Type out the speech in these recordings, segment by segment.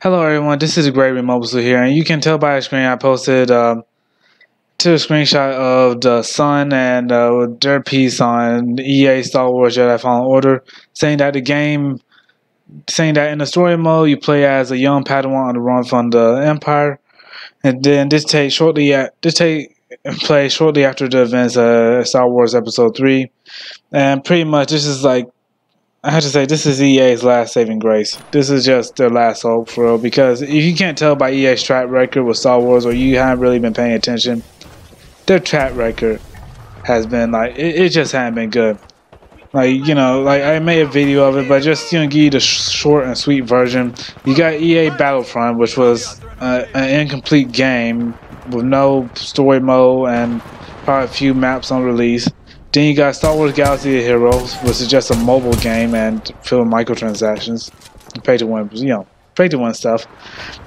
Hello everyone, this is Great Remote here, and you can tell by the screen I posted to a screenshot of the Sun and their piece on EA Star Wars Jedi Fallen Order, saying that in the story mode you play as a young Padawan on the run from the Empire, and then this takes place shortly after the events of Star Wars Episode 3, and pretty much this is like I have to say, this is EA's last saving grace. This is just their last hope for real, because if you can't tell by EA's track record with Star Wars, or you haven't really been paying attention, their track record has been like, it just hasn't been good. Like I made a video of it, but just, give you the short and sweet version. You got EA Battlefront, which was an incomplete game with no story mode and probably a few maps on release. Then you got Star Wars Galaxy of Heroes, which is just a mobile game and filled with microtransactions, pay to win stuff.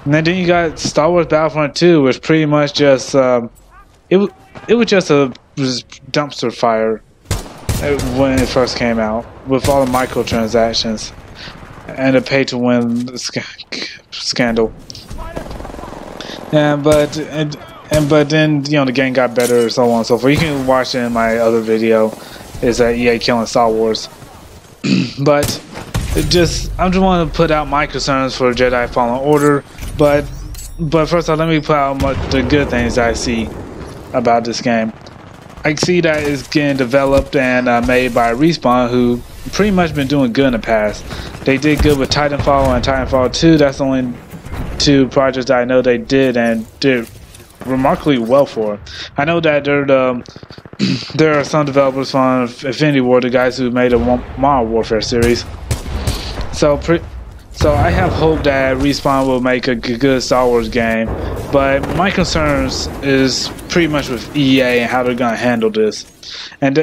And then you got Star Wars Battlefront 2, which pretty much just it was just a dumpster fire when it first came out, with all the microtransactions and the pay to win scandal. But then the game got better, so on and so forth. You can watch it in my other video. Is that EA killing Star Wars? But I'm just want to put out my concerns for Jedi Fallen Order. But first off, let me put out the good things I see about this game. I see that it's getting developed and made by Respawn, who pretty much been doing good in the past. They did good with Titanfall and Titanfall 2. That's the only two projects that I know they did and did remarkably well for. I know that there are some developers from Infinity Ward, the guys who made a Modern Warfare series. So I have hope that Respawn will make a good Star Wars game, but my concerns is pretty much with EA and how they're gonna handle this. And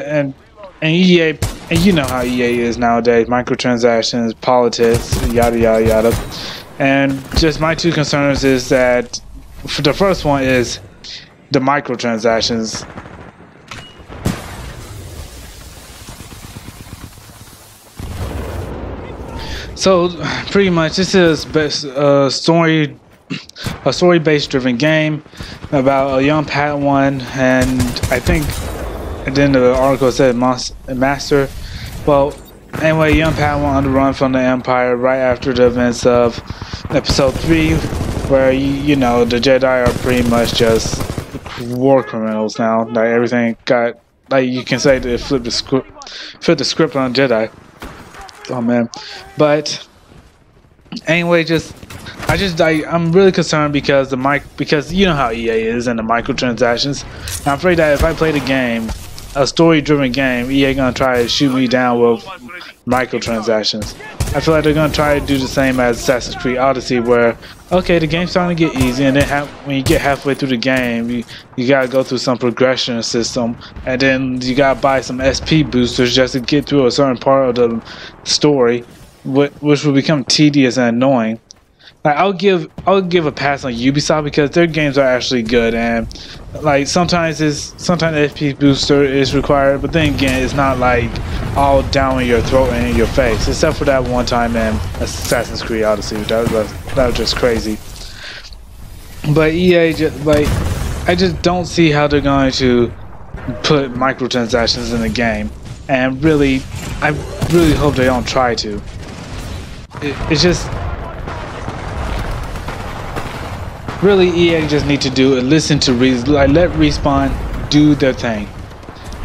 EA, and you know how EA is nowadays: microtransactions, politics, yada yada yada. And just my two concerns is that the first one is the microtransactions. So pretty much this is a story-based driven game about a young Padawan, and I think then the article said master. Well, anyway, young Padawan on the run from the Empire right after the events of Episode 3. Where the Jedi are pretty much just war criminals now. Like everything got, like you can say they flipped the script on Jedi. Oh man, but anyway, I'm really concerned because you know how EA is and the microtransactions. And I'm afraid that if I play the game, a story-driven game, EA gonna try to shoot me down with microtransactions. I feel like they're gonna try to do the same as Assassin's Creed Odyssey, where okay, the game's starting to get easy, and then when you get halfway through the game, you gotta go through some progression system, and then you gotta buy some SP boosters just to get through a certain part of the story, which will become tedious and annoying. Like I'll give a pass on Ubisoft because their games are actually good, and like sometimes FP booster is required, but then again it's not like all down in your throat and in your face, except for that one time in Assassin's Creed Odyssey. That was just crazy. But EA I just don't see how they're going to put microtransactions in the game, and I really hope they don't try to. It's just. Really, EA just need to do is listen to let Respawn do their thing.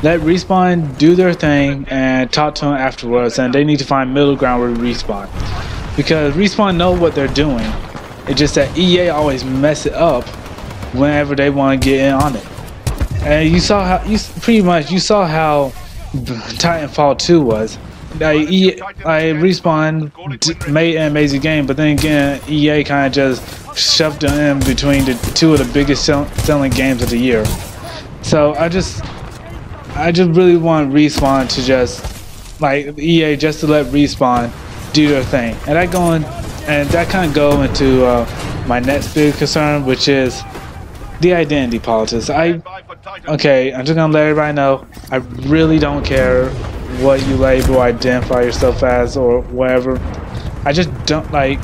Let Respawn do their thing and talk to them afterwards, and they need to find middle ground with Respawn, because Respawn know what they're doing. It's just that EA always mess it up whenever they want to get in on it. And you saw how how Titanfall 2 was. Respawn made an amazing game, but then again EA kind of just shoved them in between the two of the biggest selling games of the year. So I just really want Respawn to just EA just to let Respawn do their thing, and that kind of go into my next big concern, which is the identity politics. I'm just gonna let everybody know I really don't care what you label or identify yourself as or whatever. I just don't like.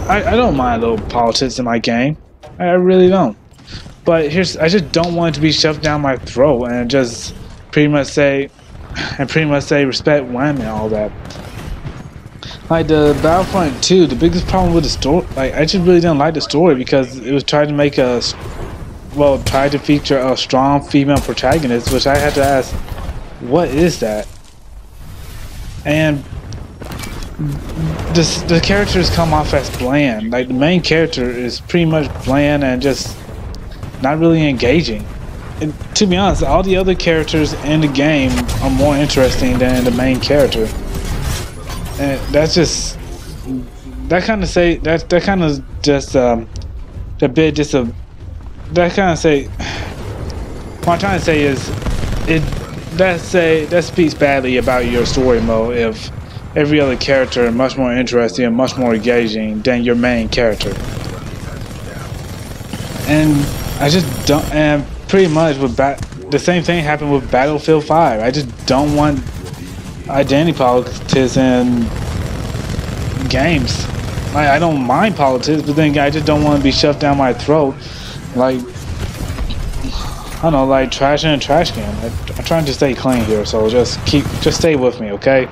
I don't mind a little politics in my game. I really don't. But I just don't want it to be shoved down my throat and just pretty much say respect women and all that. Like the Battlefront 2, the biggest problem with the story, like I just really didn't like the story because it was trying to make tried to feature a strong female protagonist, which I had to ask, what is that? And the characters come off as bland. Like the main character is pretty much bland and just not really engaging. And to be honest, all the other characters in the game are more interesting than the main character. And that's just that kind of say that kind of just a bit just a that kind of say what I'm trying to say is that speaks badly about your story mode if every other character is much more interesting and much more engaging than your main character. And I just don't, and pretty much with the same thing happened with Battlefield 5. I just don't want identity politics in games. Like, I don't mind politics, but then I just don't want to be shoved down my throat like, I don't know, like trash in a trash can. I'm trying to stay clean here, so just stay with me, okay?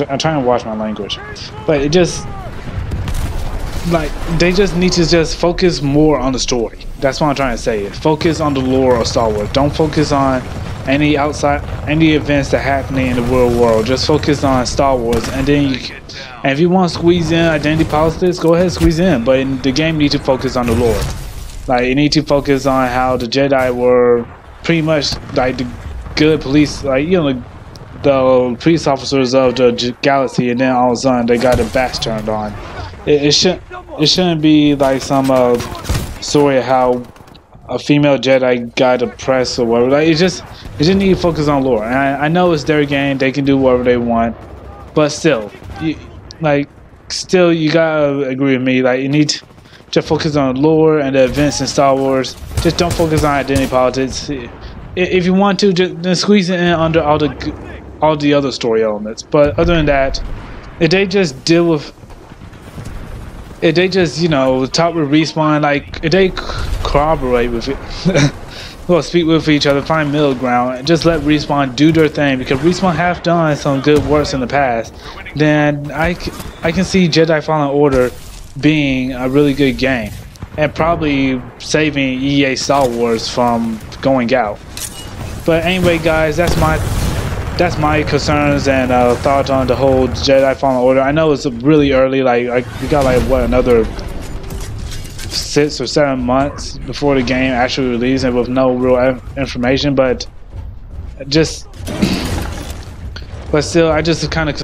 I'm trying to watch my language, but it just like they just need to just focus more on the story. That's what I'm trying to say. Focus on the lore of Star Wars. Don't focus on any events that are happening in the real world. Just focus on Star Wars, and then and if you want to squeeze in identity politics, go ahead and squeeze in. But the game needs to focus on the lore. Like you need to focus on how the Jedi were pretty much like the good police, like the police officers of the galaxy, and then all of a sudden they got their backs turned on. It shouldn't be like some story of how a female Jedi got oppressed or whatever. Like it just need to focus on lore. And I know it's their game; they can do whatever they want, but still, you gotta agree with me. Like you need to just focus on lore and the events in Star Wars. Just don't focus on identity politics. If you want to, just squeeze it in under all the other story elements. But other than that, if they just talk with Respawn, like if they corroborate with it, well, speak with each other, find middle ground, and just let Respawn do their thing, because Respawn have done some good works in the past, then I can see Jedi Fallen Order being a really good game and probably saving EA Star Wars from going out. But anyway, guys, that's my concerns and thoughts on the whole Jedi Fallen Order. I know it's really early, like we got like what, another 6 or 7 months before the game actually releases, and with no real information, but still, I just kind of